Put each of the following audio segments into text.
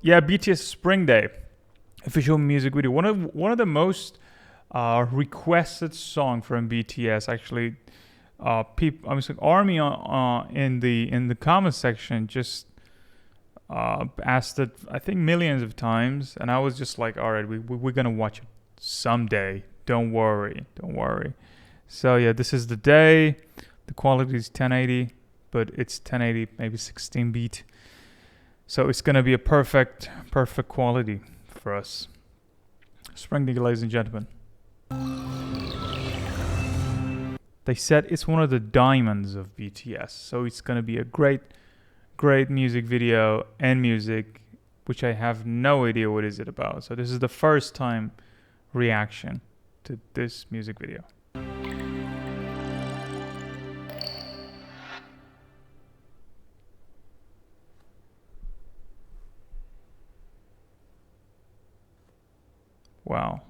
yeah, BTS Spring Day official music video. One of the most requested song from BTS. Actually, people, I was like, Army in the comment section just asked it, I think, millions of times, and I was just like, all right, we're gonna watch it someday. Don't worry. So yeah, this is the day. The quality is 1080, but it's 1080, maybe 16 beat. So it's gonna be a perfect quality for us. Spring Day, ladies and gentlemen. They said it's one of the diamonds of BTS, so it's gonna be a great music video and music, which I have no idea what is it about. So this is the first time reaction to this music video. Wow.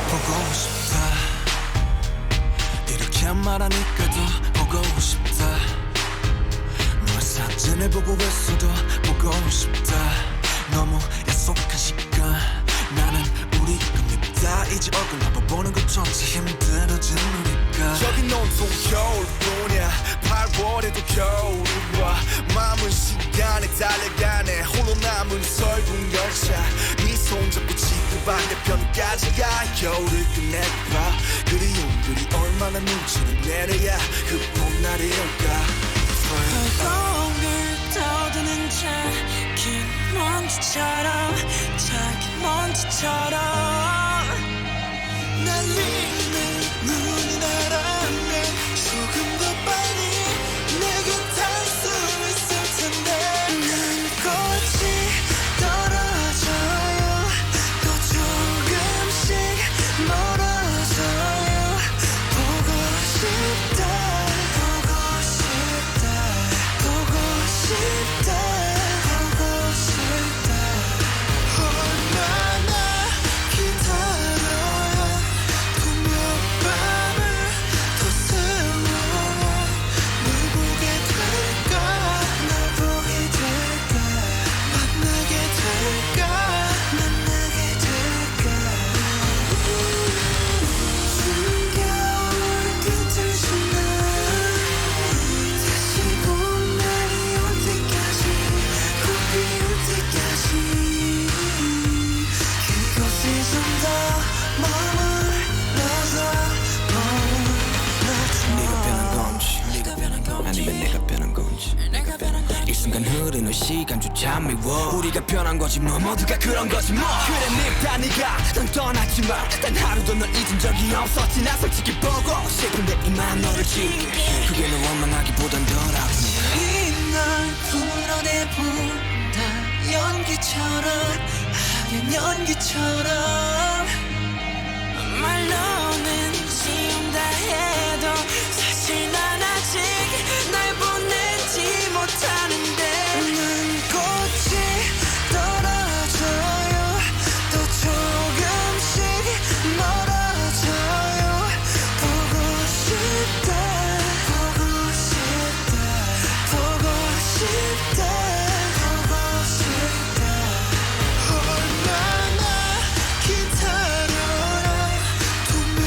보고 싶다 이렇게 말하니까 더 보고 싶다 너의 사진을 보고 있어도 보고 싶다 너무 약속한 시간 나는 우리 겁니다 이제 얼굴 한번 보는 것조차 힘들어진 우리가 여긴 온통 겨울뿐이야 8월에도 겨울이 와 마음은 시간에 달려가네 홀로 남은 설국 열차 네 손잡고 지금 반대편까지 가 겨울을 끝내봐 그리움들이 얼마나 눈치를 내려야 그 봄날이 올까 벌거울 떠드는 작은 먼지처럼 날리는 눈이 나라면 조금 더 빨리 내게 닿을 수 있을 텐데 눈꽃이 떨어져요 또 조금씩 멀어져요 보고 싶다 얼마나 기다려야 분명 밤을 더 세워야 널 보게 될까 날 보게 될까 만나게 될까 숨겨올 끝을 지나 다시 봄날이 올 때까지 꽃이 올 때까지 그곳에 좀 더 네가 변한 건지 아니면 내가 변한 건지 이 순간 흐르는 시간조차 미워 우리가 변한 거지 뭐 모두가 그런 거지 뭐 그래 늙다 네가 넌 떠났지만 단 하루도 널 잊은 적이 없었지 나 솔직히 보고 싶은데 이만 너를 지우게 그게 널 원망하기보단 덜 아프네 이날 풀어내본다 연기처럼 하얀 연기처럼 말로는 지운다 해도 사실 난 아직 날 보내지 못하는데 눈꽃이 떨어져요 또 조금씩 멀어져요 보고 싶다 얼마나 기다려야 분명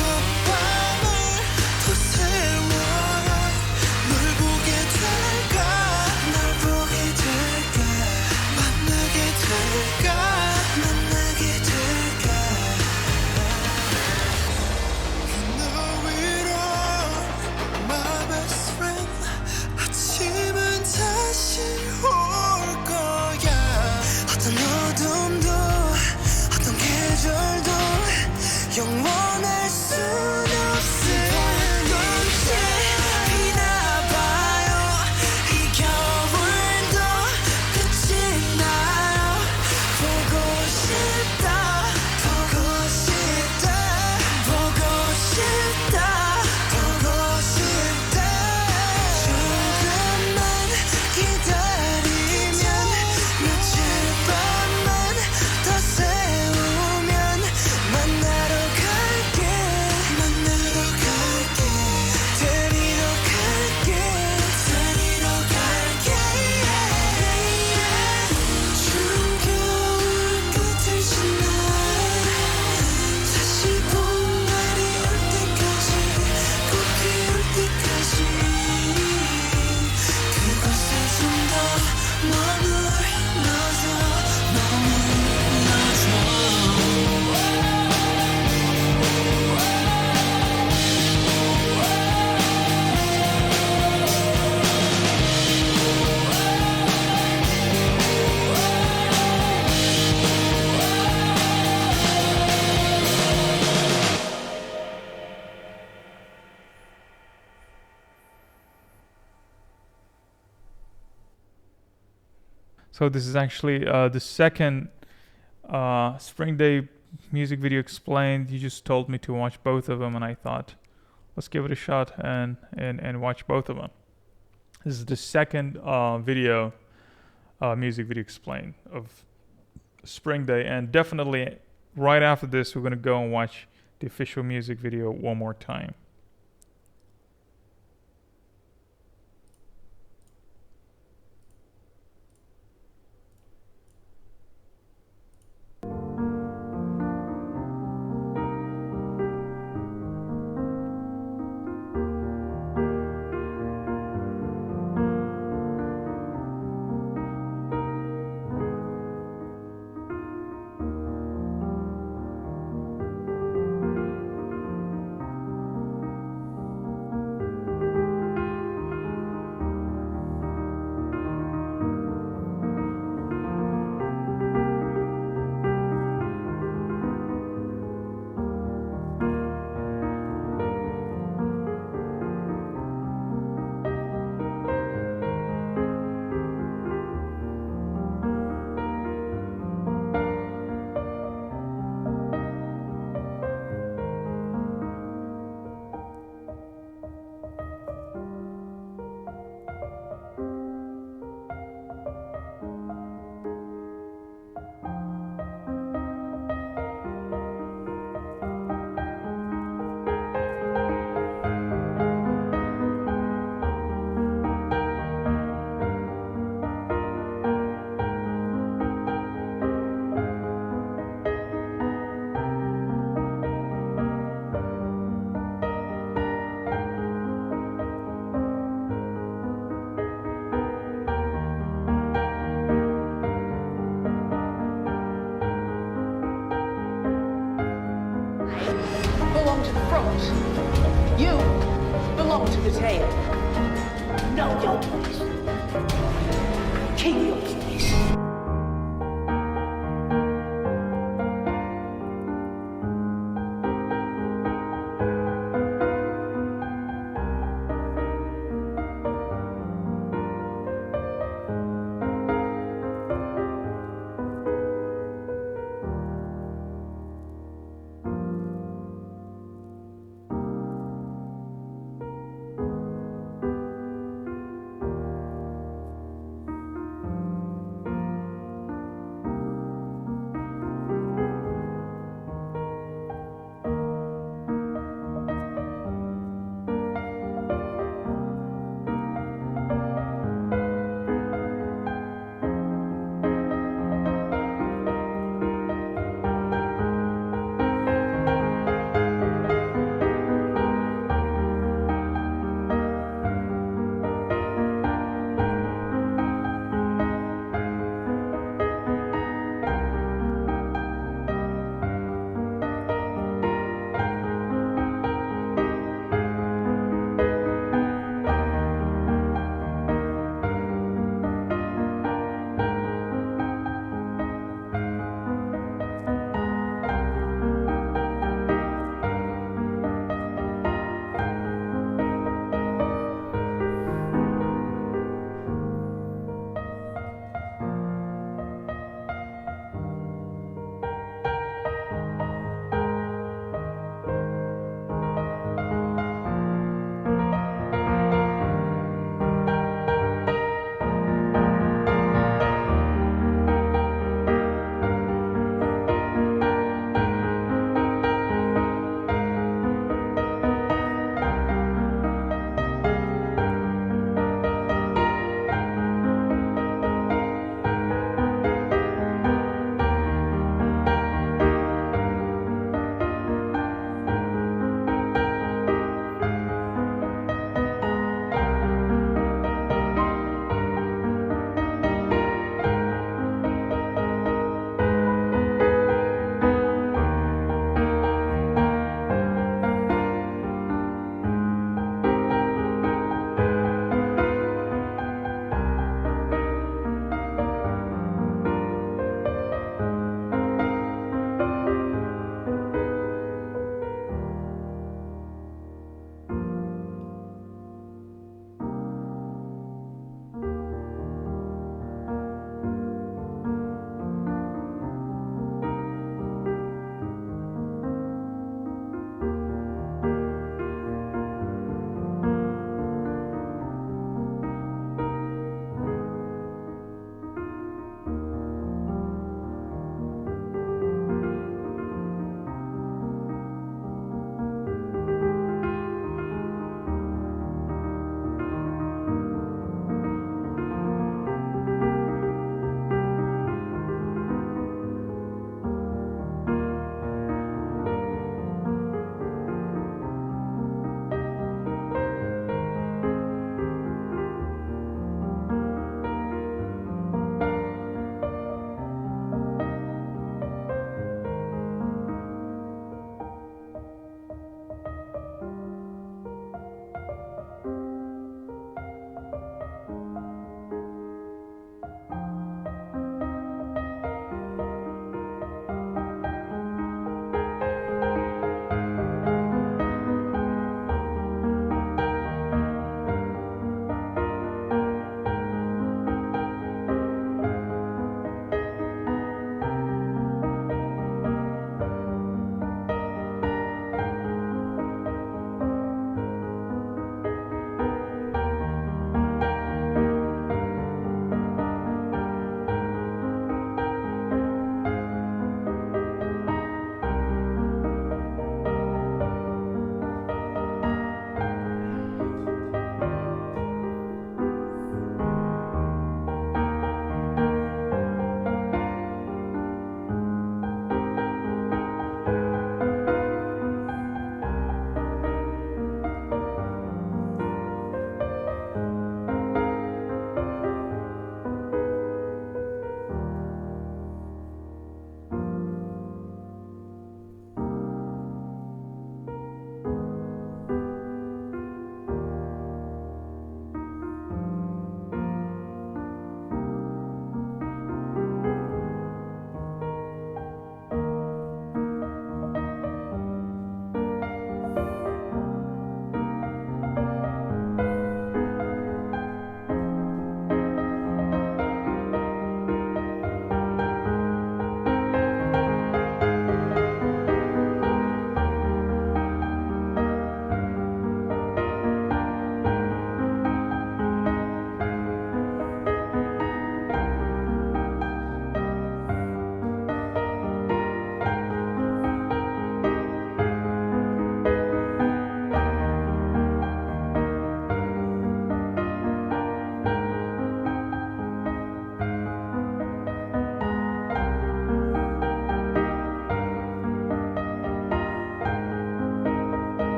So this is actually the second Spring Day music video explained. You just told me to watch both of them, and I thought, let's give it a shot and watch both of them. This is the second music video explained of Spring Day, and definitely right after this, we're gonna go and watch the official music video one more time. Belong to the front. You belong to the tail. Know your place. Keep your place.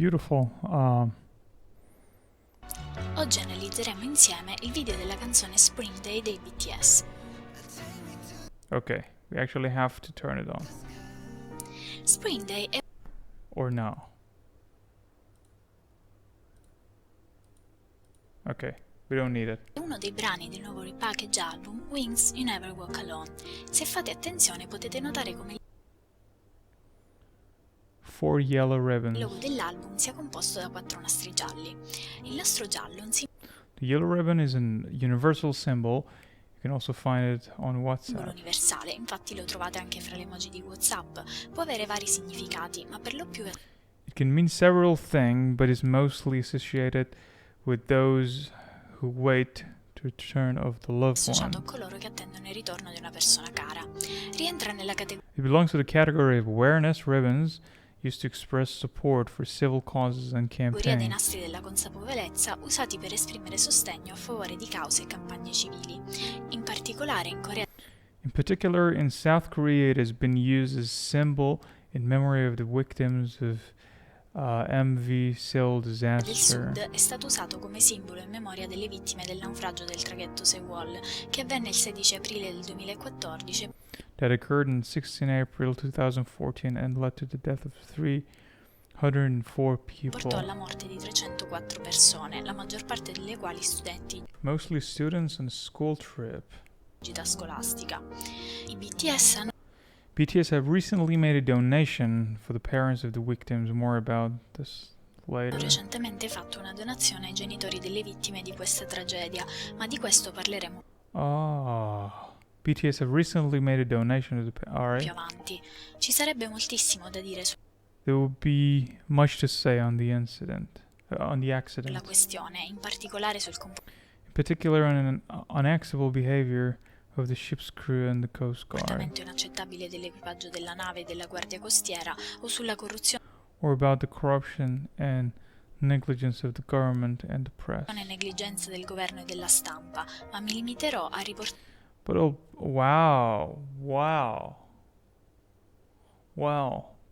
beautiful. Oggi analizzeremo insieme il video della canzone Spring Day dei BTS. Okay, we actually have to turn it on. Spring Day è Or no. Okay, we don't need it. uno dei brani del nuovo repackage album Wings You Never Walk Alone. Se fate attenzione potete notare come il 4 yellow ribbons. logo dell'album sia composto da 4 nastri gialli. Il nastro giallo è un The yellow ribbon is an universal symbol. You can also find it on simbolo WhatsApp. universale, infatti lo trovate anche fra le emoji di WhatsApp. Può avere vari significati, ma per lo più è It can mean several things, but is mostly associated with those who wait to return of the loved associato a one. coloro che attendono il ritorno di una persona cara. Rientra nella categoria It belongs to the category of awareness ribbons used to express support for civil causes and dei campaigns. nastri della consapevolezza usati per esprimere sostegno a favore di cause e campagne civili. In particolare in Corea In particular, in South Korea, it has been used as symbol in memory of the victims of MV Sewol del disaster. Sud è stato usato come simbolo in memoria delle vittime del naufragio del traghetto Sewol, che avvenne il 16 aprile del 2014 That occurred on 16 April 2014 and led to the death of 304 e portò people, alla morte di 304 persone, la maggior parte delle quali studenti mostly students on a school trip. di gita scolastica. I BTS hanno BTS have recently made a donation for the parents of the victims. More about this later. recentemente fatto una donazione ai genitori delle vittime di questa tragedia, ma di questo parleremo BTS have recently made a donation to the più alright. avanti. Ci sarebbe moltissimo da dire There will be much to say on the incident, on the sulla accident. questione, in particolare sul In particular, on an unacceptable behavior of the ship's crew and the Coast Guard, comportamento inaccettabile dell'equipaggio della nave e della guardia costiera o sulla corruzione or about the corruption and negligence of the government and the press. e negligenza del governo e della stampa, ma mi limiterò a riportare But wow.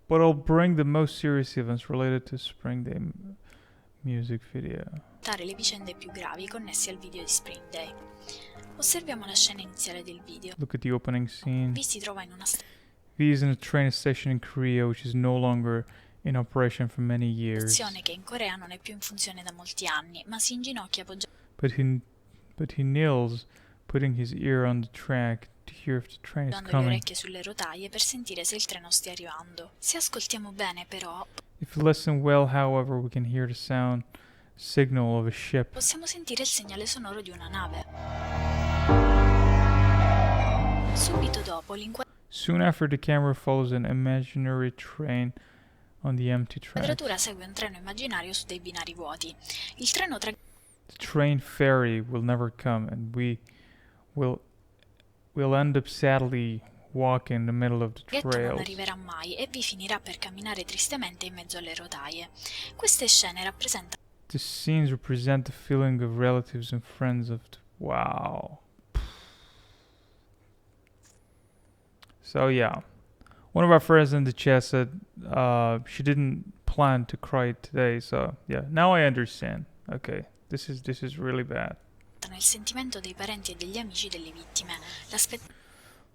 But I'll bring the most serious events related to Spring Day music video. le vicende più gravi connesse al video di Spring Day. Osserviamo la scena iniziale del video. Look at the opening scene. Vi si trova in una V is in a train station in Korea, which is no longer in operation for many years. stazione che in Corea non è più in funzione da molti anni, ma si inginocchia appoggiato But he kneels, putting his ear on the track to hear if the train is le coming. orecchie sulle rotaie per sentire se il treno stia arrivando. Se ascoltiamo bene, però, If you listen well, however, we can hear the sound signal of a ship. possiamo sentire il segnale sonoro di una nave. Subito dopo, Soon after, the camera follows an imaginary train on the empty track. l'inquadratura segue un treno immaginario su dei binari vuoti. Il treno The train ferry will never come, and we'll end up sadly walking in the middle of the traghetto non trails. arriverà mai e vi finirà per camminare tristemente in mezzo alle rotaie. Queste scene rappresentano The scenes represent the feeling of relatives and friends of wow. So yeah, one of our friends in the chat said she didn't plan to cry today. So yeah, now I understand. Okay, this is really bad. il sentimento dei parenti e degli amici delle vittime,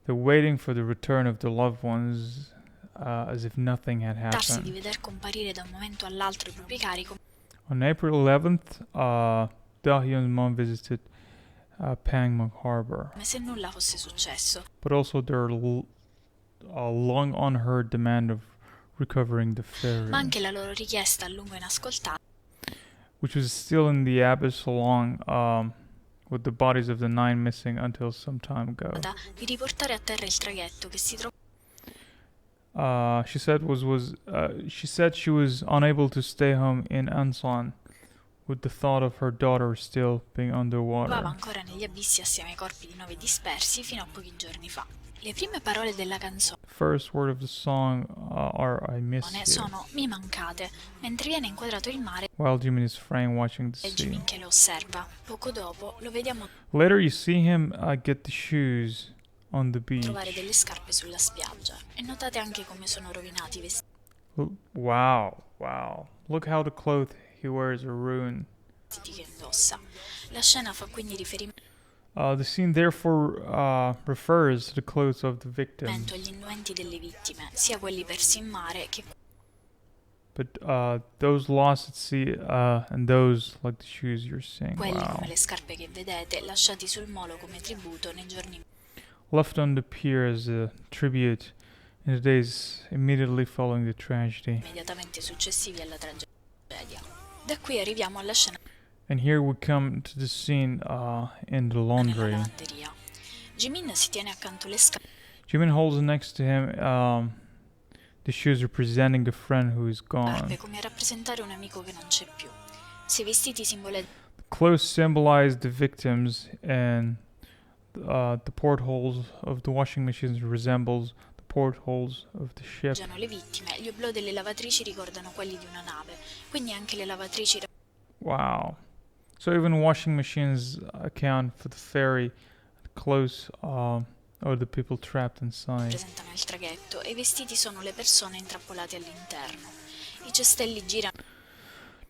They're waiting for the return of the loved ones, as if nothing had l'aspettarsi di happened. veder comparire da un momento all'altro i propri cari On April 11th, Dahyun's mom visited Pangmuk Harbor, come se nulla fosse successo. but also their long unheard demand of recovering the ferry, Ma anche la loro richiesta a lungo inascoltata which was still in the abyss along with the bodies of the 9 missing until some time ago. di riportare a terra il traghetto che si trovava She said she was unable to stay home in Ansan with the thought of her daughter still being underwater. ancora negli abissi assieme ai corpi di 9 dispersi fino a pochi giorni fa. Le prime parole della canzone The first word of the song are "I miss you," sono "mi mancate", mentre viene inquadrato il mare while Jimin is framed watching the e sea. Jimin che lo osserva. Poco dopo lo vediamo Later, you see him get the shoes on the trovare beach. delle scarpe sulla spiaggia e notate anche come sono rovinati i vestiti. Wow. Look how the clothes he wears are ruined. Che indossa. La scena fa quindi riferimento The scene therefore refers to the clothes of the victim, agli indumenti delle vittime, sia quelli persi in mare che but those lost at sea and those like the shoes you're seeing. quelli Wow. come le scarpe che vedete lasciati sul molo come tributo nei giorni Left on the pier as a tribute in the days immediately following the tragedy. immediatamente successivi alla tragedia. Da qui arriviamo alla scena And here we come to the scene in the nella laundry. lavanderia. Jimin si tiene accanto le scarpe Jimin holds next to him the shoes representing a friend who is gone. come a rappresentare un amico che non c'è più. Se i vestiti simboleggiano The clothes symbolize the victims, and the portholes of the washing machines resembles the portholes of the ship. le vittime, gli oblò delle lavatrici ricordano quelli di una nave, quindi anche le lavatrici Wow. So even washing machines account for the ferry, the clothes or the people trapped inside. rappresentano il traghetto e i vestiti sono le persone intrappolate all'interno. I cestelli girano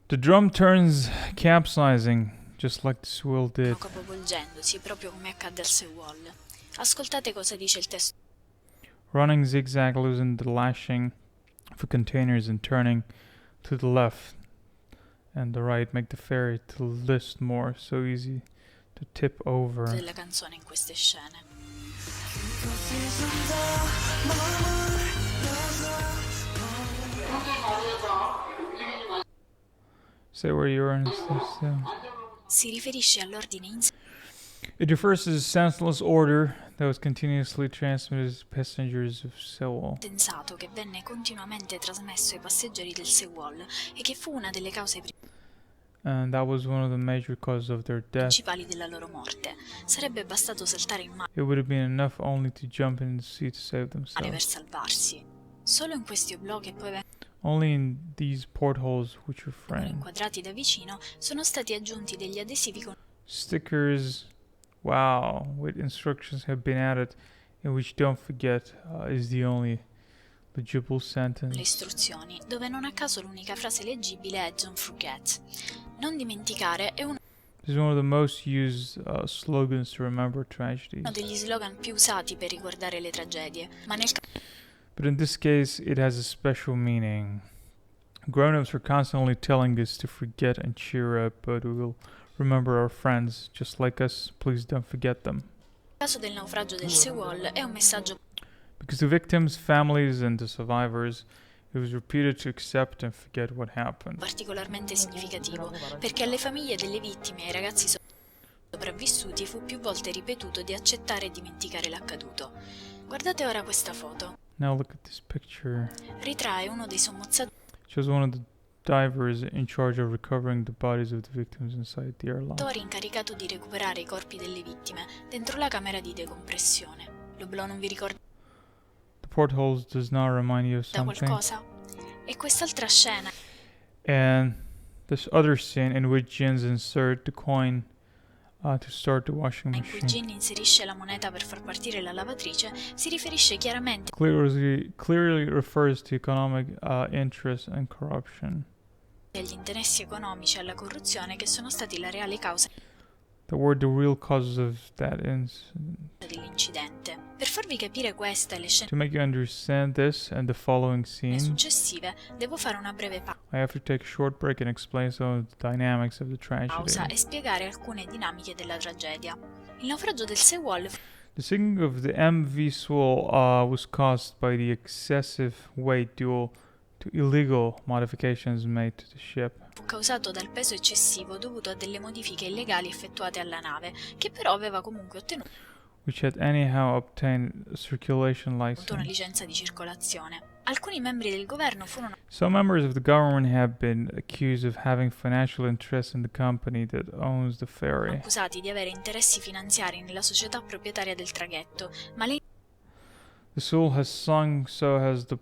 The drum turns capsizing, just like the sewol did. capovolgendosi, proprio come accadde al sewol. Ascoltate cosa dice il testo. Running zigzag, losing the lashing for containers and turning to the left and the right make the ferry to list more, so easy to tip over. Della canzone in queste scene. Say where you are in this. Si riferisce all'ordine It refers to the senseless order that was continuously transmitted to passengers of Sewol. insensato che venne continuamente trasmesso ai passeggeri del sewol e che fu una delle cause And that was one of the major causes of their death. principali della loro morte. Sarebbe bastato saltare in mare It would have been enough only to jump in the sea to save per themselves. salvarsi. Solo in questi oblò che poi Only in these portholes which are vengono framed. inquadrati da vicino sono stati aggiunti degli adesivi con Stickers, wow, with instructions have been added in which don't forget is the only legible le sentence. istruzioni, dove non a caso l'unica frase leggibile è Don't forget. Non dimenticare è uno This is one of the most used slogans to remember tragedies. degli slogan più usati per ricordare le tragedie, ma nel But in this case, it has a special meaning. Grown-ups are constantly telling us to forget and cheer up, but we will remember our friends, just like us. Please don't forget them. caso del naufragio del Sewol è un messaggio Because the victims, families, and the survivors, it was repeated to accept and forget what happened. particolarmente significativo, perché alle famiglie delle vittime e ai ragazzi sopravvissuti fu più volte ripetuto di accettare e dimenticare l'accaduto. Guardate ora questa foto. Now look at this picture. Ritrae uno dei sommozzatori It shows one of the divers in charge of recovering the bodies of the victims inside the airlock. incaricato di recuperare i corpi delle vittime dentro la camera di decompressione. L'oblò non vi ricorda The portholes does not remind you of something. qualcosa? E quest'altra scena And this other scene in which Jin's insert the coin to start the washing in cui machine Jin inserisce la moneta per far partire la lavatrice si riferisce chiaramente clearly refers to economic interest and corruption. agli interessi economici e alla corruzione che sono stati la reale causa That were the real causes of that incident. dell'incidente. Per farvi capire questa e le scene To make you understand this and the following scene, successive, devo fare una breve I have to take a short break and explain some of the dynamics of the pausa tragedy. e spiegare alcune dinamiche della tragedia. Il naufragio del Sewol The sinking of the MV Swell was caused by the excessive weight due to illegal modifications made to the ship. fu causato dal peso eccessivo dovuto a delle modifiche illegali effettuate alla nave, che però aveva comunque ottenuto Which had anyhow obtained a circulation una license. licenza di circolazione. Alcuni membri del governo furono Some members of the government have been accused of having financial interest in the company that owns the ferry. accusati di avere interessi finanziari nella società proprietaria del traghetto, ma le The Seoul has sung, so has the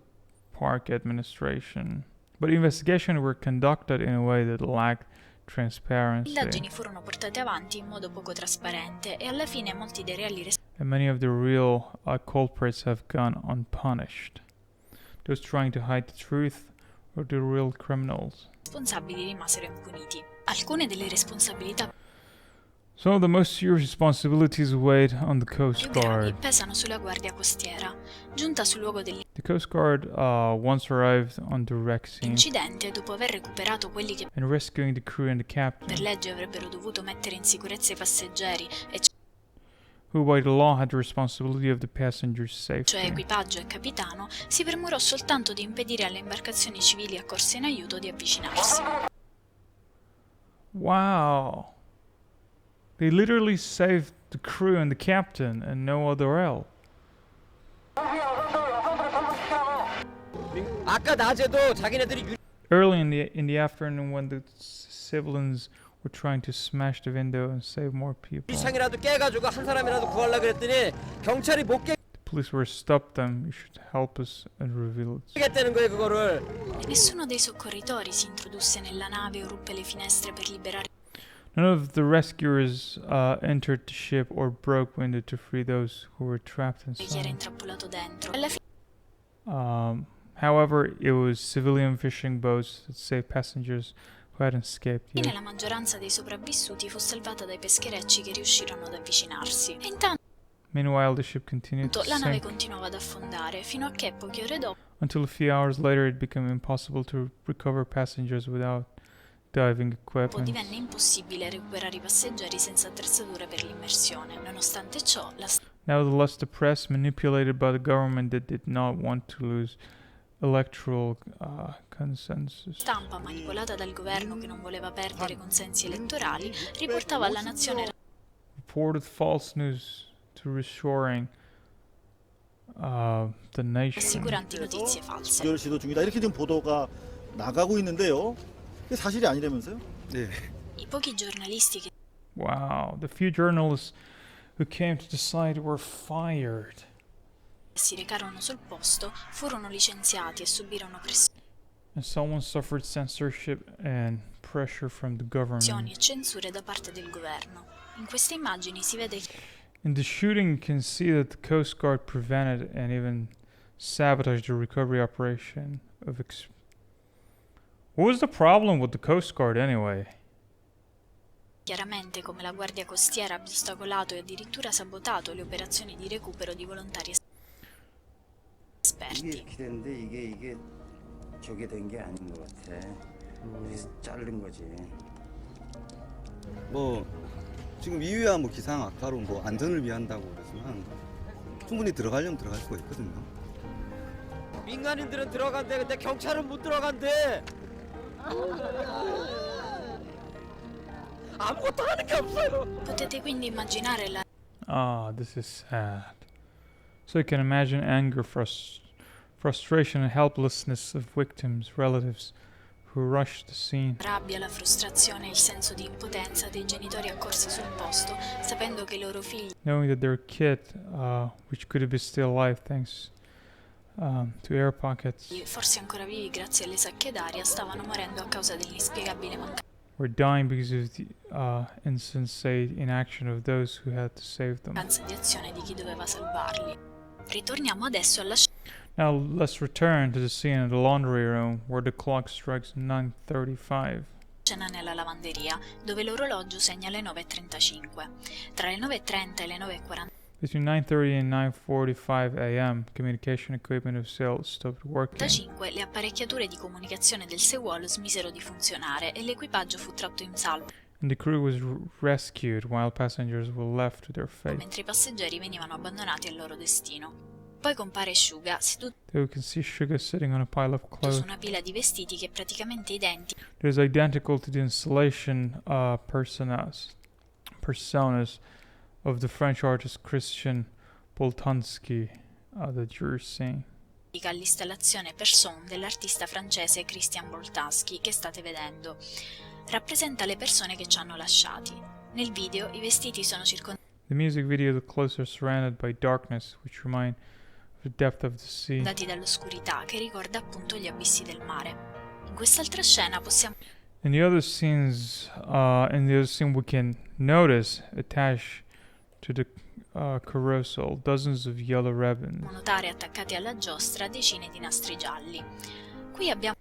park administration. But investigations were conducted in a way that lacked transparency, indagini furono portate avanti in modo poco trasparente e alla fine molti dei reali and many of the real culprits have gone unpunished. Those trying to hide the truth are the real criminals. responsabili rimasero impuniti. Alcune delle responsabilità Some of the most serious responsibilities weighed on the Coast più gravi Guard. pesano sulla Guardia Costiera. Giunta sul luogo The Coast Guard once arrived on the wreck scene dell'incidente, dopo aver recuperato quelli che and rescuing the crew and the per captain, legge avrebbero dovuto mettere in sicurezza i passeggeri, e who by the law had the responsibility of the passengers' cioè safety. equipaggio e capitano, si premurò soltanto di impedire alle imbarcazioni civili accorse in aiuto di avvicinarsi. Wow. They literally saved the crew and the captain and no other else. 아까 낮에도 자기네들이 Early in the afternoon, when the civilians were trying to smash the window and save more people, 유리창이라도 깨가지고 한 사람이라도 구하려고 그랬더니 경찰이 못 the police were stopped them. You should help us and reveal it. 깨겠다는 거예요 그거를. Nessuno dei soccorritori si introdusse nella nave o ruppe le finestre per liberare None of the rescuers entered the ship or broke window to free those who were trapped chi era inside. intrappolato dentro. Alla However, it was civilian fishing boats that saved passengers who hadn't escaped fine yet. la maggioranza dei sopravvissuti fu salvata dai pescherecci che riuscirono ad avvicinarsi. E intanto Meanwhile, the ship continued to la nave sink continuava ad affondare, fino a che poche ore dopo until a few hours later it became impossible to recover passengers without diving equipment. divenne impossibile recuperare i passeggeri senza attrezzature per l'immersione. Nonostante ciò, la Nevertheless, the press, manipulated by the government that did not want to lose electoral consensus, stampa, manipolata dal governo che non voleva perdere consensi elettorali, riportava alla nazione reported false news to reassuring the nation. rassicuranti notizie false. 결 시도 중이다 이렇게 지금 보도가 나가고 있는데요. 이게 사실이 아니라면서요? I pochi giornalisti che Wow, the few journalists who came to the site were fired. si recarono sul posto furono licenziati e subirono pressioni And someone suffered censorship and pressure from the government. e censure da parte del governo. In queste immagini si vede che In the shooting, you can see that the Coast Guard prevented and even sabotaged the recovery operation of. What was the problem with the Coast Guard anyway? chiaramente come la Guardia Costiera abbia ostacolato e addirittura sabotato le operazioni di recupero di volontari 이게 esperti. 이렇게 됐는데 이게 저게 된 게 아닌 것 같아. 그래서 자른 거지. 뭐 지금 이유야 뭐 기상 악화로 뭐 안전을 위한다고 그러지만 충분히 들어가려면 들어갈 수가 있거든요. 민간인들은 들어간대 근데 경찰은 못 들어간대. 아무것도 하는 게 없어요. Potete quindi immaginare la This is sad. So you can imagine anger, frustration, and helplessness of victims, relatives who rushed the scene. rabbia, la frustrazione e il senso di impotenza dei genitori accorsi sul posto, sapendo che i loro figli Knowing that their kid, which could be still alive thanks to air pockets, forse ancora vivi grazie alle sacche d'aria, stavano morendo a causa dell'inspiegabile were dying because of the insensate inaction of those who had to save them. mancanza di azione di chi doveva salvarli. Ritorniamo adesso alla Now let's return to the scene in the laundry room where the clock strikes 9:35. scena nella lavanderia, dove l'orologio segna le 9:35. Tra le 9:30 e le 9:45 Between 9:30 and 9:45 a.m., communication equipment of sewol stopped working. le apparecchiature di comunicazione del sewol smisero di funzionare e l'equipaggio fu tratto in salvo, And the crew was rescued while passengers were left to their fate. mentre i passeggeri venivano abbandonati al loro destino. Poi compare Suga, seduto There we can see Sugar sitting on a pile of su clothes. una pila di vestiti che è praticamente identica It is identical to the installation personas of the French artist Christian Boltanski that you're seeing. all'installazione Person dell'artista francese Christian Boltanski che state vedendo. Rappresenta le persone che ci hanno lasciati. Nel video i vestiti sono circondati The music video, the clothes are surrounded by darkness, which remind of the depth of the sea. dall'oscurità che ricorda appunto gli abissi del mare. In quest'altra scena possiamo In the other scene, we can notice attached to the carousel dozens of yellow ribbons. notare attaccati alla giostra decine di nastri gialli. Qui abbiamo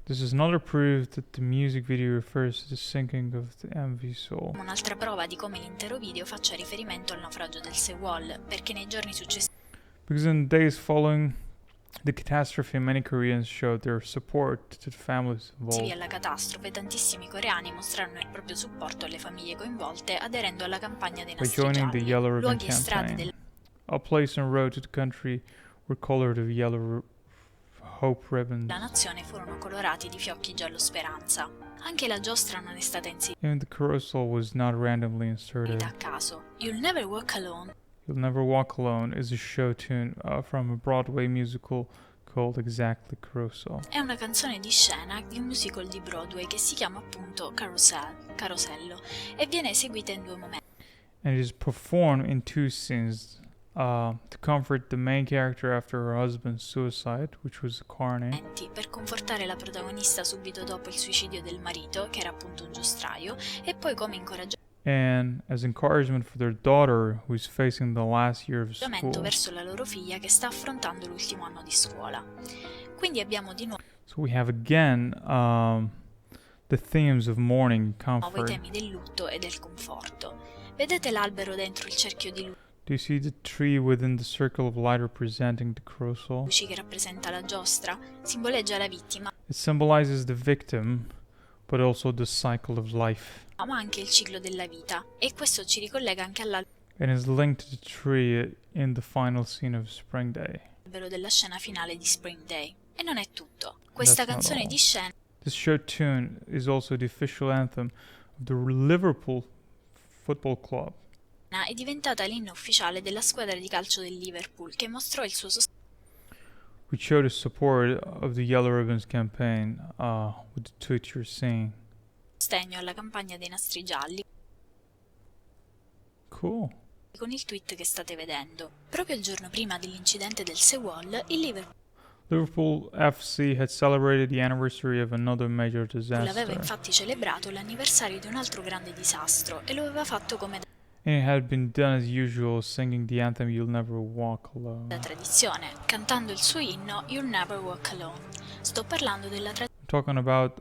This is another proof that the music video refers to the sinking of the MV Soul. Un'altra prova di come l'intero video faccia riferimento al naufragio del Sewol, perché nei giorni successivi Because in the days following the catastrophe, many Koreans showed their support to the families involved. alla catastrofe, tantissimi coreani mostrarono il proprio supporto alle famiglie coinvolte aderendo alla campagna dei By nastri joining the gialli. Yellow Ribbon Luoghi e strade campaign, a place and road to the country were colored with yellow hope ribbons. della nazione furono colorati di fiocchi giallo speranza. Anche la giostra non è stata inserita Even the carousel was not randomly inserted. a caso. You'll Never Walk Alone You'll Never Walk Alone is a show tune from a Broadway musical called exactly Carousel. è una canzone di scena di un musical di Broadway che si chiama appunto Carosello e viene eseguita in 2 momenti. And it is performed in 2 scenes to comfort the main character after her husband's suicide, which was Carney, Per confortare la protagonista subito dopo il suicidio del marito, che era appunto un giostraio, e poi come incoraggiamento and as encouragement for their daughter who is facing the last year of school. verso la loro figlia che sta affrontando l'ultimo anno di scuola. Quindi abbiamo di nuovo So we have again the themes of mourning, i comfort. temi del lutto e del conforto. Vedete l'albero dentro il cerchio di Do you see the tree within the circle of light representing the carousel? luci che rappresenta la giostra? Simboleggia la vittima, It symbolizes the victim, but also the cycle of life, ma anche il ciclo della vita. E questo ci ricollega anche all'albero and is linked to the tree in the final scene of Spring Day. della scena finale di Spring Day. E non è tutto. Questa That's not canzone all. di scena This show tune is also the official anthem of the Liverpool Football Club. è diventata l'inno ufficiale della squadra di calcio del Liverpool, che mostrò il suo We showed the support of the Yellow Ribbons campaign with the tweet you're seeing. sostegno alla campagna dei nastri gialli Cool. con il tweet che state vedendo. Proprio il giorno prima dell'incidente del Sewol, il Liverpool Liverpool FC had celebrated the anniversary of another major aveva disaster, infatti celebrato l'anniversario di un altro grande disastro e lo aveva fatto come and it had been done as usual, singing the anthem "You'll Never Walk Alone." da tradizione, cantando il suo inno You'll Never Walk Alone. Sto parlando della Talking about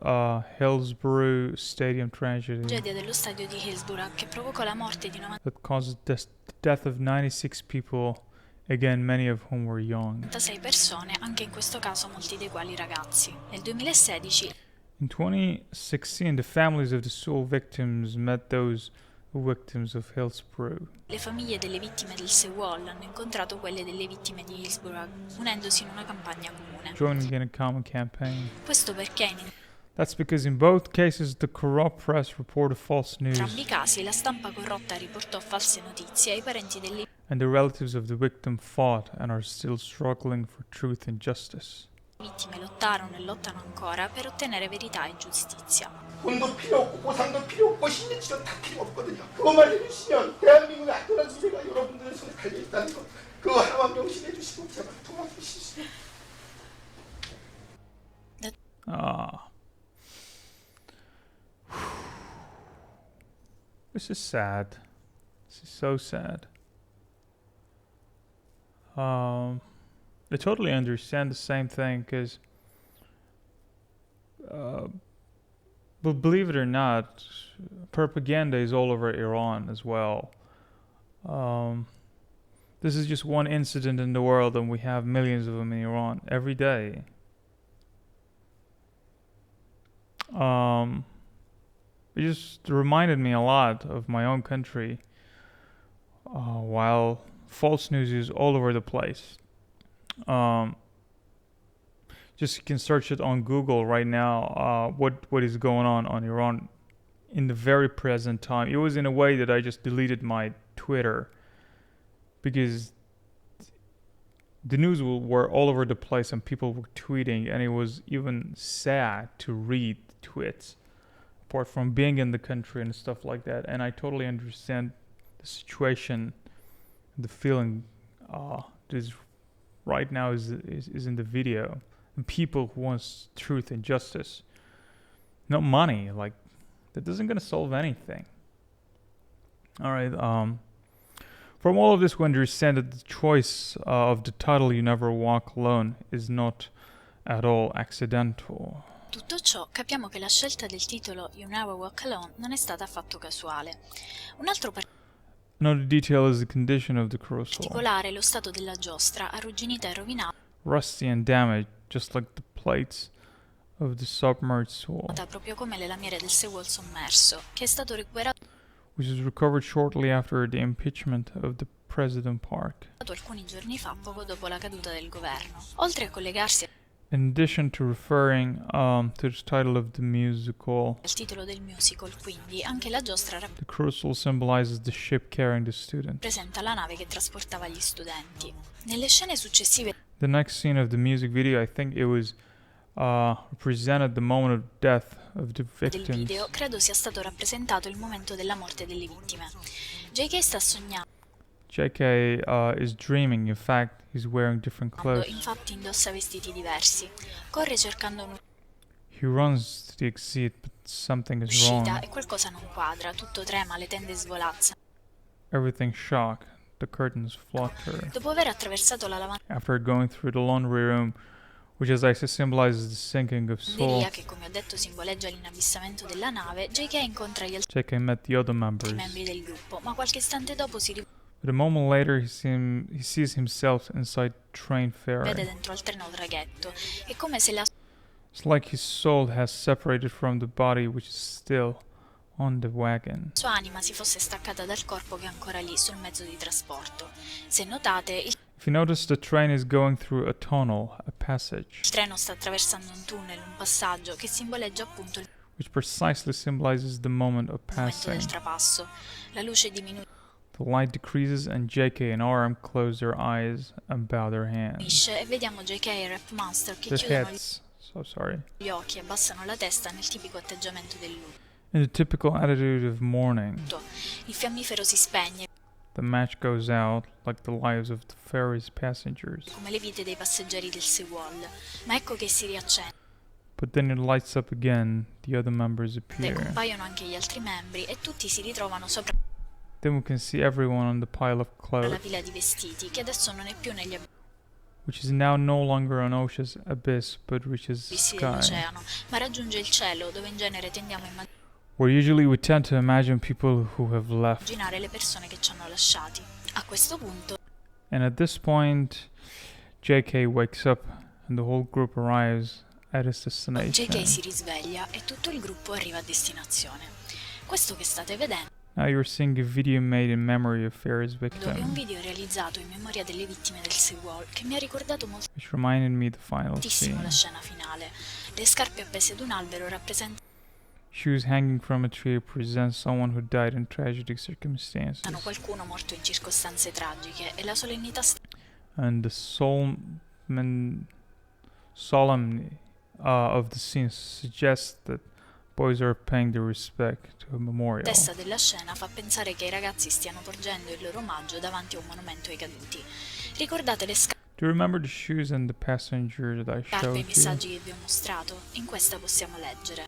Hillsborough Stadium tragedy tragedia dello stadio di Hillsborough che provocò la morte di that caused the death of 96 people, again many of whom were young. 96 persone, anche in questo caso molti dei quali ragazzi. Nel 2016 In 2016, the families of the sewol victims met those victims of Hillsborough. le famiglie delle vittime del Sewol hanno incontrato quelle delle vittime di Hillsborough, unendosi in una campagna comune. Joining in a common campaign. Questo perché in That's because in both cases the corrupt press reported false news, entrambi i casi la stampa corrotta riportò false notizie ai parenti delle and the relatives of the victim fought and are still struggling for truth and justice. vittime lottarono e lottano ancora per ottenere verità e giustizia. 돈도 필요 없고 보상도 필요 없고 심리치료 다 필요 없거든요. 그것만 해주시면 대한민국의 안전한 미래가 여러분들의 손에 달려 있다는 것 그거 하나만 명심해 주시고 제발 도와주시죠. This is sad. This is so sad. I totally understand the same thing because, but believe it or not, propaganda is all over Iran as well. This is just one incident in the world, and we have millions of them in Iran every day. It just reminded me a lot of my own country. While false news is all over the place. Just you can search it on Google right now. What is going on Iran in the very present time? It was in a way that I just deleted my Twitter because the news were all over the place and people were tweeting, and it was even sad to read tweets apart from being in the country and stuff like that. And I totally understand the situation, the feeling this right now is in the video, and people who wants truth and justice, not money. Like that isn't gonna solve anything. All right. From all of this, we understand that the choice of the title "You Never Walk Alone" is not at all accidental. tutto ciò capiamo che la scelta del titolo You Never Walk Alone non è stata affatto casuale. Un altro Another detail is the condition of the crucible. particolare è lo stato della giostra, arrugginita e rovinata Rusty and damaged, just like the plates of the submerged sewol, proprio come le lamiere del sewol sommerso, che è stato recuperato which was recovered shortly after the impeachment of the President Park. alcuni giorni fa, poco dopo la caduta del governo. Oltre a collegarsi In addition to referring to the title of the musical, al titolo del musical, quindi, anche la giostra the crucible symbolizes the ship carrying the students. rappresenta la nave che trasportava gli studenti. Nelle scene successive The next scene of the music video, I think it was represented the moment of death of the del victims. video, credo sia stato rappresentato il momento della morte delle vittime. JK sta sognando, JK is dreaming. In fact, he's wearing different clothes. infatti indossa vestiti diversi. Corre cercando He runs to the exit, but something is wrong. un'uscita e qualcosa non quadra, tutto trema, le tende svolazzano. Everything's shocked. The curtains flutter. Dopo aver attraversato la After going through the laundry room, which as I say symbolizes the sinking of soul, lavanderia, che come ho detto simboleggia l'inabissamento della nave, JK incontra gli altri JK met the other members. membri del gruppo, ma qualche istante dopo si But a moment later, he sees himself inside train vede ferry. dentro al treno traghetto. È come se la It's like his soul has separated from the body, which is still on the wagon. sua anima si fosse staccata dal corpo che è ancora lì sul mezzo di trasporto. Se notate, il If you notice, the train is going through a tunnel, a passage, treno sta attraversando un tunnel, un passaggio che simboleggia appunto il which precisely symbolizes the moment of momento passing. del trapasso. La luce diminuisce The light decreases, and JK and RM close their eyes and bow their hands. e vediamo JK e Rap Monster che Their chiudono heads. So sorry. gli occhi e abbassano la testa nel tipico atteggiamento del lutto. In the typical attitude of mourning, Il fiammifero si spegne the match goes out like the lives of the ferry's passengers. come le vite dei passeggeri del sewol, ma ecco che si riaccende But then it lights up again, the other members e appear. compaiono anche gli altri membri e tutti si ritrovano sopra Then we can see everyone on the pile of la clothes, pila di vestiti che adesso non è più negli which is now no longer an ocean's abyss, but reaches the abissi sky. dell'oceano, ma raggiunge il cielo dove in genere tendiamo a Where usually we tend to imagine people who have left. immaginare le persone che ci hanno lasciati. A questo punto And at this point, JK wakes up and the whole group arrives at its destination. JK si risveglia e tutto il gruppo arriva a destinazione. Questo che state vedendo Now you're seeing a video made in memory of Ferry's è un victim, video realizzato in memoria delle vittime del sewol che mi ha ricordato which reminded me the final moltissimo scene. la scena finale. Le scarpe appese ad un albero rappresentano Shoes hanging from a tree present someone who died in tragic circumstances. qualcuno morto in circostanze tragiche e la solennità And the solemnity of the scene suggests that boys are paying their respect to a memorial. stessa della scena fa pensare che i ragazzi stiano porgendo il loro omaggio davanti a un monumento ai caduti. Ricordate le Do you remember the shoes and the passenger that I scarpe e i showed you? messaggi che vi ho mostrato? In questa possiamo leggere: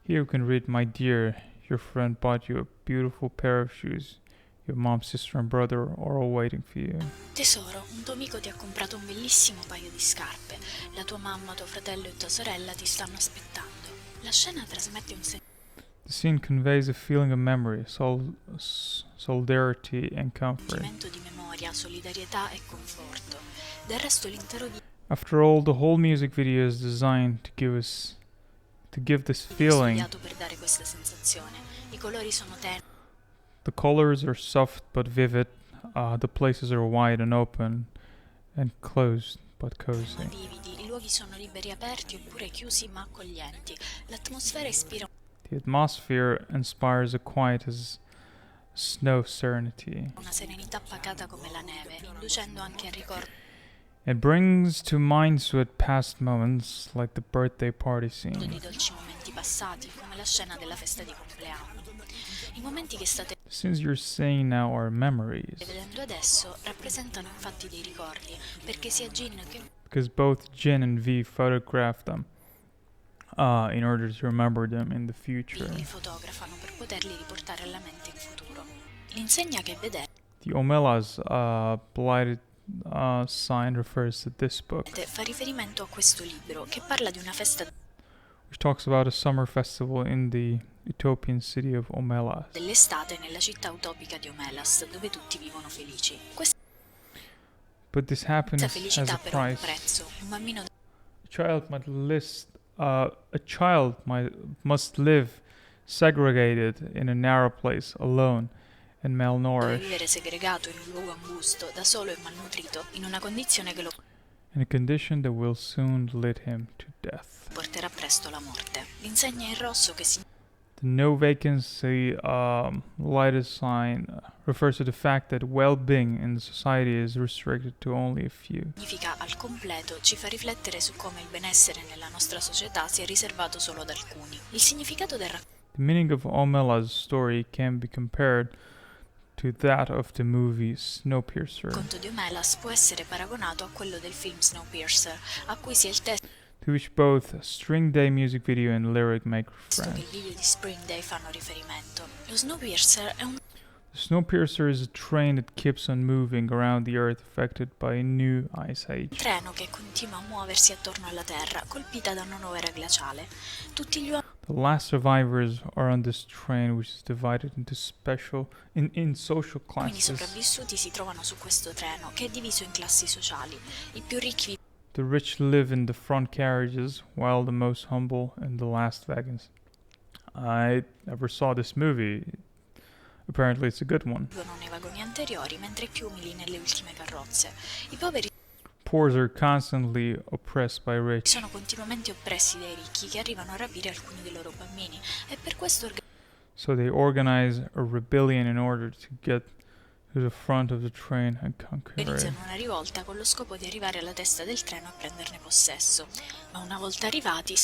Here you can read, my dear, your friend bought you a beautiful pair of shoes. Your mom, sister and brother are all waiting for you. tesoro, un tuo amico ti ha comprato un bellissimo paio di scarpe. La tua mamma, tuo fratello e tua sorella ti stanno aspettando. La scena trasmette un The scene conveys a feeling of memory, solidarity and comfort. sentimento di memoria, solidarietà e conforto. Del resto l'intero video After all, the whole music video is designed to give this è feeling. studiato per dare questa sensazione. I colori sono tenui, The colors are soft but vivid. The places are wide and open, and closed but cozy. vividi, i luoghi sono liberi, aperti oppure chiusi ma accoglienti. L'atmosfera ispira The atmosphere inspires a quiet as snow serenity. una serenità pacata come la neve, inducendo anche al ricordo It brings to mind sweet past moments like the birthday party di scene. dolci momenti passati, come la scena della festa di compleanno. I momenti che state The scenes you're seeing now are memories, vedendo adesso rappresentano infatti dei ricordi, perché sia Jin che because both Jin and V photographed them in order to remember them in the future. li fotografano per poterli riportare alla mente in futuro. L'insegna che vedete The Omela's blighted sign refers to this book, fa riferimento a questo libro che parla di una festa which which talks about a summer festival in the utopian city of Omelas. dell'estate nella città utopica di Omelas, dove tutti vivono felici. Questa But this happiness has felicità a però ha un price. prezzo. Un bambino A child must live segregated in a narrow place, alone and deve malnourished, vivere segregato in un luogo angusto, da solo e malnutrito, in una condizione che lo in a condition that will soon lead him to death. porterà presto alla morte. L'insegna in rosso che The no vacancy lighted sign refers to the fact that well-being in the society is restricted to only a few. significa al completo ci fa riflettere su come il benessere nella nostra società sia riservato solo ad alcuni. Il significato del The meaning of Omela's story can be compared to that of the movie Snowpiercer, racconto di Omelas può essere paragonato a quello del film Snowpiercer, a cui sia il testo to which both String Day music video and lyric make che il reference. video di Spring Day fanno riferimento. Lo Snowpiercer è un The Snowpiercer is a train that keeps on moving around the Earth affected by a new ice age. treno che continua a muoversi attorno alla Terra, colpita da una nuova era glaciale. Tutti gli uomini The last survivors are on this train, which is divided into in social classes. sopravvissuti si trovano su questo treno, che è diviso in classi sociali. I più ricchi The rich live in the front carriages, while the most humble in the last wagons. I never saw this movie. Apparently, it's a good one. vivono nei vagoni anteriori, mentre i più umili nelle ultime carrozze. I poveri Poor are constantly oppressed by rich. sono continuamente oppressi dai ricchi che arrivano a rapire alcuni dei loro bambini e per questo So they organize a rebellion in order to get to the front of the train and conquer it. organizzano una rivolta con lo scopo di arrivare alla testa del treno e prenderne possesso. Ma una volta arrivati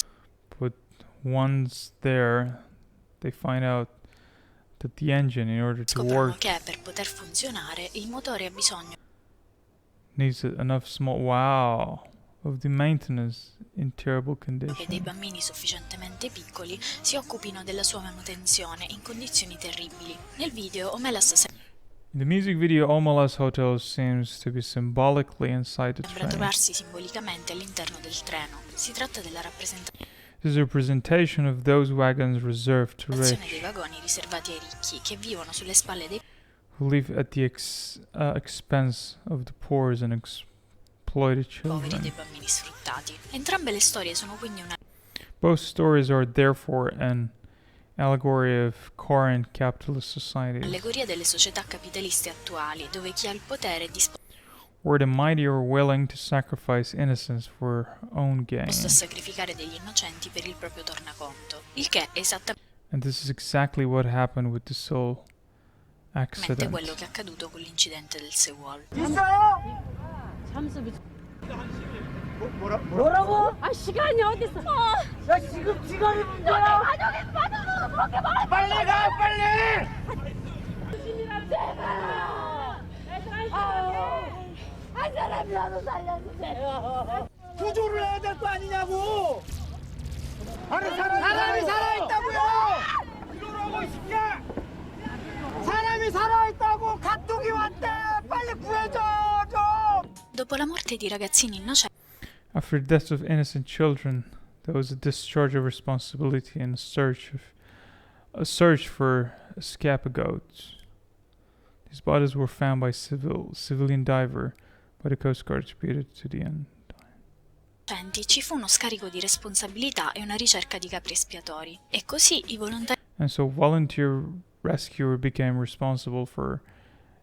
But once there, they find out that the engine, in order to scoprono work, che per poter funzionare il motore ha bisogno needs enough of the maintenance in terrible che dei condition. bambini sufficientemente piccoli si occupino della sua manutenzione in condizioni terribili. Nel video Omelas In the music video, Omelas Hotel seems to be symbolically inside the sembra train. trovarsi simbolicamente all'interno del treno. Si tratta della rappresentazione This is a representation of those wagons reserved to dei rich, vagoni riservati ai ricchi che vivono sulle spalle dei who live at the expense of the poor and exploited poveri e dei children. bambini sfruttati. Entrambe le storie sono quindi una Both stories are therefore an allegory of current capitalist societies, allegoria delle società capitaliste attuali, dove chi ha il potere è disposto where the mighty are willing to sacrifice innocence for own gain. a sacrificare degli innocenti per il proprio tornaconto. Il che è esattamente And this is exactly what happened with the Seoul accident. quello che è accaduto con l'incidente del Sewol. 뭐라고? 아 시간이 어딨어? 야 지금 시간이 문제야. 가족이 빠져서 그렇게 말해. 빨리 가 빨리. 한 사람이라도 살려주세요. 구조를 해야 될 거 아니냐고. 아니 사람이 살아있다고요. 이러라고 이 새끼야. 사람이 살아있다고 가족이 왔대. 빨리 구해줘 좀. Dopo la morte di ragazzini innocenti, After the deaths of innocent children, there was a discharge of responsibility and a search for scapegoats. These bodies were found by civilian diver by the Coast Guard disputed to the end. ci fu uno scarico di responsabilità e una ricerca di capri espiatori. E così i volontari And so volunteer rescuer became responsible for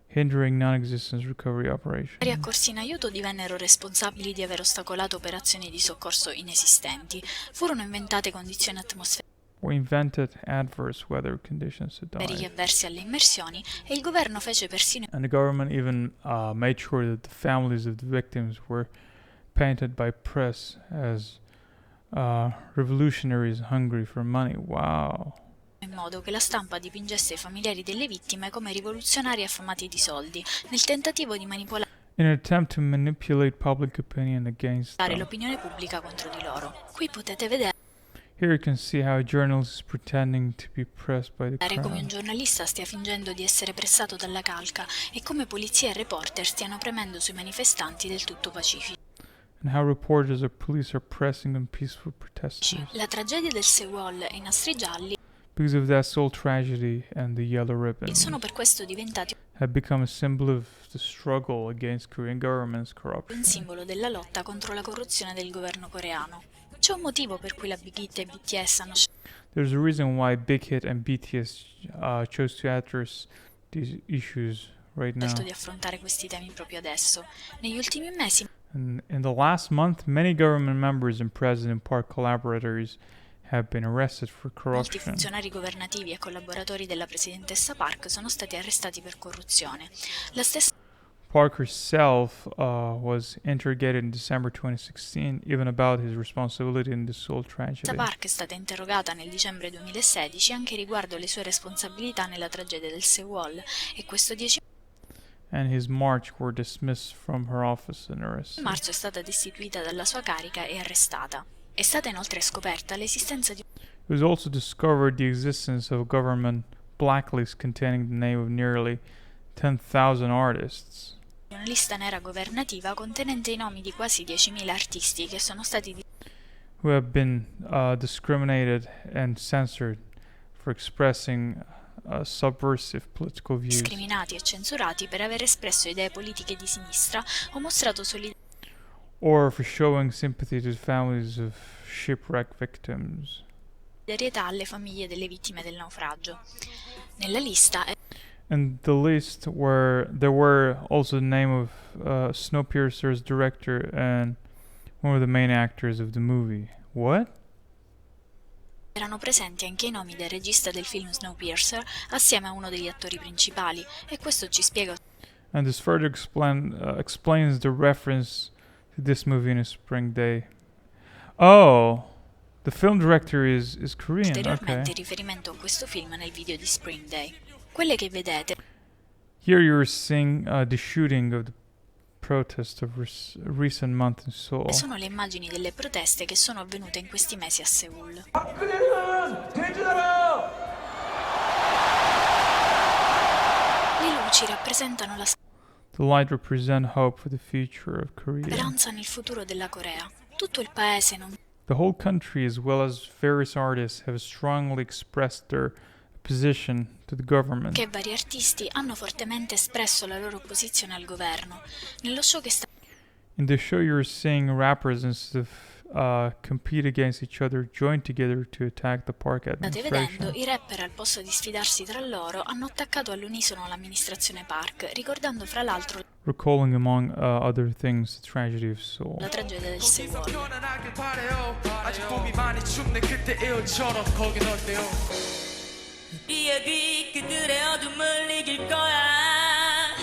hindering non-existence recovery operations. accorsi in aiuto divennero responsabili di aver ostacolato operazioni di soccorso inesistenti. Furono inventate condizioni atmosferiche Or invented adverse weather conditions to dive. avverse alle immersioni e il governo fece persino And the government even made sure that the families of the victims were painted by press as revolutionaries hungry for money. Wow. in modo che la stampa dipingesse i familiari delle vittime come rivoluzionari affamati di soldi, nel tentativo di manipolare In an attempt to manipulate public opinion against them. l'opinione pubblica contro di loro. Qui potete vedere Here you can see how a journalist is pretending to be pressed by the come un crowd. giornalista stia fingendo di essere pressato dalla calca e come polizia e reporter stiano premendo sui manifestanti del tutto pacifici. and how reporters or police are pressing on peaceful protesters. La tragedia del Sewol e i nastri gialli Because of that soul tragedy and the yellow ribbon sono per questo diventati have become a symbol of the struggle against Korean government's un corruption. simbolo della lotta contro la corruzione del governo coreano. C'è un motivo per cui la Big Hit e BTS hanno There's a reason why Big Hit and BTS chose to address these issues right now. scelto di affrontare questi temi proprio adesso. Negli ultimi mesi And in the last month, many government members and President Park collaborators have been arrested for molti corruption. funzionari governativi e collaboratori della presidentessa Park sono stati arrestati per corruzione. La stessa Park herself was interrogated in December 2016, even about his responsibility in the Seoul tragedy. Park è stata interrogata nel dicembre 2016 anche riguardo le sue responsabilità nella tragedia del Sewol e questo 10 And his March were dismissed from her office and arrested. marzo è stata destituita dalla sua carica e arrestata. È stata inoltre scoperta l'esistenza di It was also discovered the existence of a government blacklist containing the name of nearly 10,000 artists. una lista nera governativa contenente i nomi di quasi 10.000 artisti che sono stati Who have been discriminated and censored for expressing subversive political views, discriminati e censurati per aver espresso idee politiche di sinistra o mostrato or for showing sympathy to the families of shipwreck victims. solidarietà alle famiglie delle vittime del naufragio. Nella lista è And the list where there were also the name of Snowpiercer's director and one of the main actors of the movie. What? erano presenti anche i nomi del regista del film Snowpiercer assieme a uno degli attori principali e questo ci spiega And this further explains the reference to this movie in a spring day. Oh, the film director is Korean. ulteriormente Okay. riferimento a questo film nel video di Spring Day. Quelle che vedete Here you're seeing the shooting of the protest of recent month in Seoul. sono le immagini delle proteste che sono avvenute in questi mesi a Seoul. Le luci rappresentano la The light represent hope for the future of Korea. speranza nel futuro della Corea. Tutto il paese non The whole country, as well as various artists, have strongly expressed their opposition to the government. che vari artisti hanno fortemente espresso la loro opposizione al governo. Nello show che In the show, you're seeing rappers instead of compete against each other, join together to attack the park state administration. vedendo, i rapper al posto di sfidarsi tra loro hanno attaccato all'unisono l'amministrazione Park, ricordando fra l'altro Recalling, among other things, the tragedy of Seoul. la tragedia del Sewol. 우리의 빛들의 어둠을 이길 거야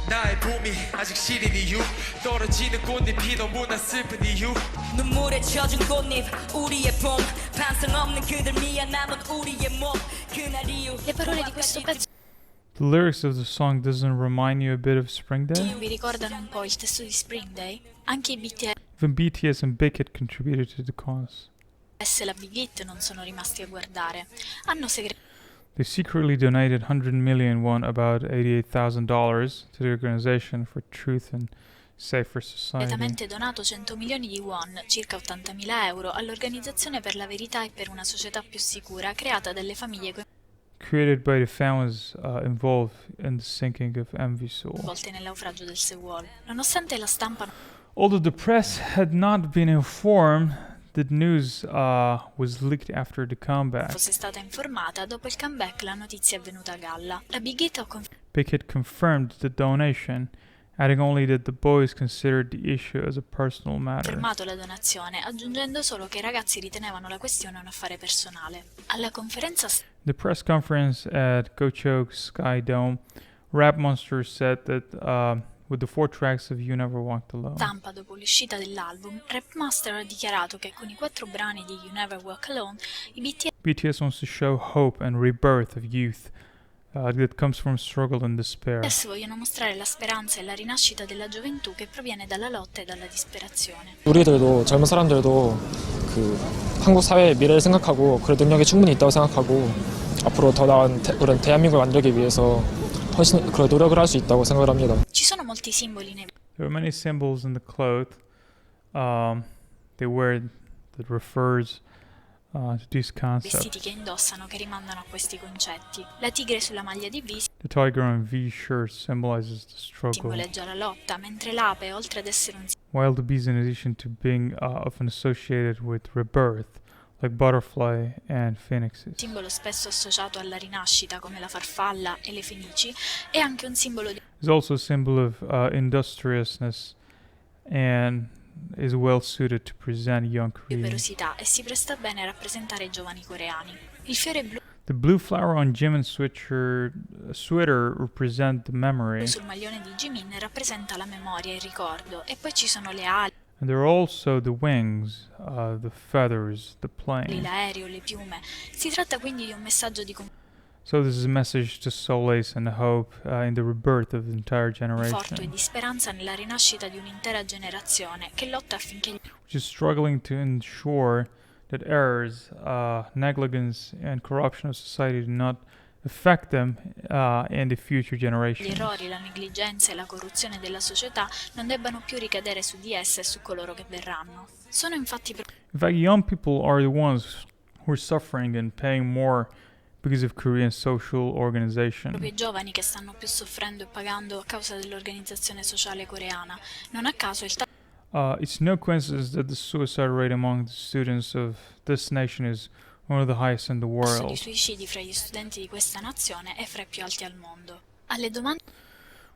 나의 봄이 아직 시린 이유 떨어지는 꽃잎이 너무나 슬픈 이유 눈물에 젖은 꽃잎 우리의 봄 반성 없는 그들 미안 남은 우리의 몸 그날 이후 Le parole di questo pezzo The lyrics of the song doesn't remind you a bit of Spring Day? vi ricordano un po' il testo di Spring Day? Anche i BTS Even BTS and Big Hit contributed to the cause. e la Big Hit non sono rimasti a guardare. Hanno They secretly donated 100 million won, about $88,000, to the Organization for Truth and Safer Society, segretamente donato 100 milioni di won, circa 80.000 euro, all'Organizzazione per la Verità e per una società più sicura, creata dalle famiglie created by the families involved in the sinking of MV Seoul. coinvolte nel naufragio del Sewol. Nonostante la stampa Although the press had not been informed, the news was leaked after the comeback. fosse stata informata, dopo il comeback la notizia è venuta a galla. La Big Hit ha Big Hit confirmed the donation, adding only that the boys considered the issue as a personal matter. confermato la donazione, aggiungendo solo che i ragazzi ritenevano la questione un affare personale. Alla conferenza The press conference at Gocheok Sky Dome, Rap Monster said that with the 4 tracks of You Never Walked Alone, stampa dopo l'uscita dell'album, Rapmaster ha dichiarato che con i 4 brani di You Never Walk Alone i BTS wants to show hope and rebirth of youth that comes from struggle and despair. BTS vogliono mostrare la speranza e la rinascita della gioventù che proviene dalla lotta e dalla disperazione. 우리들도 젊은 사람들도 그 한국 사회의 미래를 생각하고 그럴 능력이 충분히 있다고 생각하고 앞으로 더 나은 그런 대한민국을 만들기 위해서 훨씬 그런 노력을 할 수 있다고 생각을 합니다. Ci sono molti simboli nei There are many symbols in the cloth they wear that refers to these vestiti concepts. che indossano che rimandano a questi concetti. La tigre sulla maglia di V The tiger on V shirt symbolizes the struggle, simboleggia la lotta, mentre l'ape, oltre ad essere un while the bees, in addition to being often associated with rebirth, like butterfly and phoenixes, simbolo spesso associato alla rinascita come la farfalla e le fenici, è anche un simbolo di is also a symbol of industriousness and is well suited to present young Koreans. operosità e si presta bene a rappresentare i giovani coreani. Il fiore blu The blue flower on Jimin's sweater represent the memory, sul maglione di Jimin rappresenta la memoria e il ricordo, e poi ci sono le ali, and there are also the wings, the feathers, the plane. l'aereo, le piume. Si tratta quindi di un messaggio di So this is a message to solace and hope in the rebirth of the entire conforto e generation, di speranza nella rinascita di un'intera generazione che lotta affinché gli which is struggling to ensure that errors, negligence, and corruption of society do not affect them and the future generations. errori, la negligenza e la corruzione della società non debbano più ricadere su di esse e su coloro che verranno. Sono infatti In fact, young people are the ones who are suffering and paying more because of Korean social organization. proprio i giovani che stanno più soffrendo e pagando a causa dell'organizzazione sociale coreana. Non a caso il It's no coincidence that the suicide rate among the students of this nation is one of the highest in the tasso di world. suicidi fra gli studenti di questa nazione è fra i più alti al mondo. Alle domande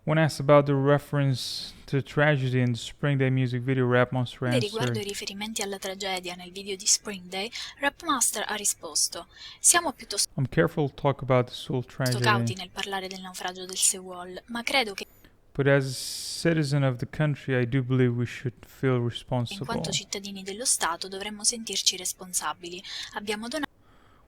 When asked about the reference to tragedy in the Spring Day music video, Rap Monster riguardo answered, i riferimenti alla tragedia nel video di Spring Day, Rapmaster ha risposto: siamo piuttosto I'm careful to talk about the Seoul cauti tragedy, nel parlare del naufragio del Sewol, ma credo che but as a citizen of the country, I do believe we should feel in responsible. quanto cittadini dello Stato dovremmo sentirci responsabili. Abbiamo donato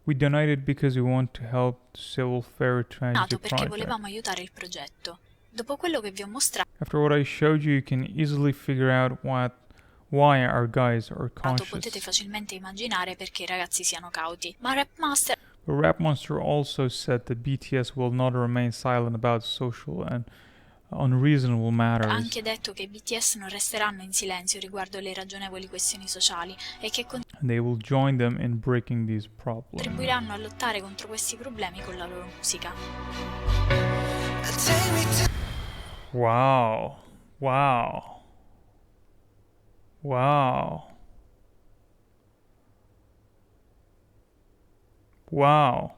We donated because we want to help the Seoul Ferry Tragedy perché Project. volevamo aiutare il progetto. Dopo quello che vi ho mostrato, After what I showed you, you can easily figure out why our guys are potete cautious. facilmente immaginare perché i ragazzi siano cauti. Ma Rapmaster But Rap Monster also said that BTS will not remain silent about social and unreasonable ha matters, anche detto che i BTS non resteranno in silenzio riguardo le ragionevoli questioni sociali e che and they will join them in breaking these problems. contribuiranno a lottare contro questi problemi con la loro musica. Wow. Wow. Wow. Wow.